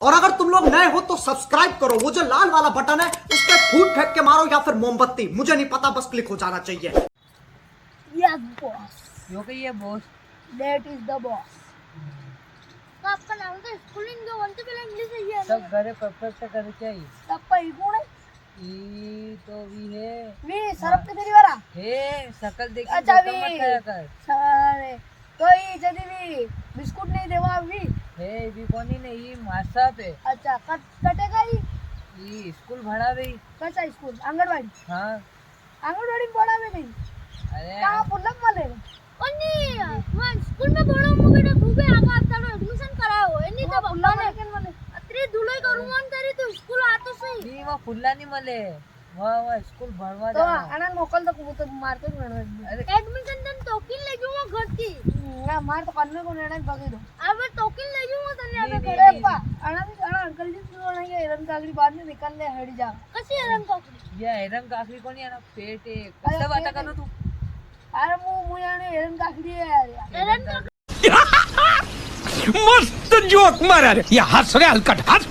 और अगर तुम लोग नए हो तो सब्सक्राइब करो, वो जो लाल वाला बटन है उस पर फूट फेंक के मारो या फिर मोमबत्ती, मुझे नहीं पता, बस क्लिक हो जाना चाहिए। Yes, boss. जो कि ये boss That is the boss. तो आपका नाम तो स्कूलिंग जो बनते पहले इंग्लिश है ये सब घरे परफेक्ट करे चाहिए तब पर कौन है ई तो भी है वी सरप के तेरी वाला हे सकल देख अच्छा, मत भी। खाया कर सारे तो ये जदी भी बिस्कुट नहीं देवा अभी हे भी कोनी ने ई मासा पे अच्छा कटेगा ही ई स्कूल भणा रही कैसा स्कूल आंगनवाड़ी हाँ आंगनवाड़ी में पढ़ा में नहीं अरे कहाँ पुल्लम वाले ओनी मैं स्कूल में पढ़ा हूँ बेटा खूबे आगा आता तो एडमिशन कराया हो एनी तो पुल्लम वाले अतरे धुलाई करूँ मन तेरी तो स्कूल आतो सही नी वो फुल्ला नहीं मले वो स्कूल भणवा तो जाना आनंद मोकल तो वो तो मारते नहीं अरे एडमिशन तन टोकन ले जाऊंगा घर की ना मार तो करने को नेड़ा बगी दो अब टोकन ले जाऊंगा तने अबे करे पा आनंद अंकल जी सुनो नहीं है रंग कागड़ी बाद में निकल ले हट जा कसी रंग कागड़ी या एरम काकरी कोनी आना पेट है कैसे बात करो तू अरे मुंह याने रंग कागड़ी है यार रंग मस्त जोक मारा रे, या हंस रे हलकट हंस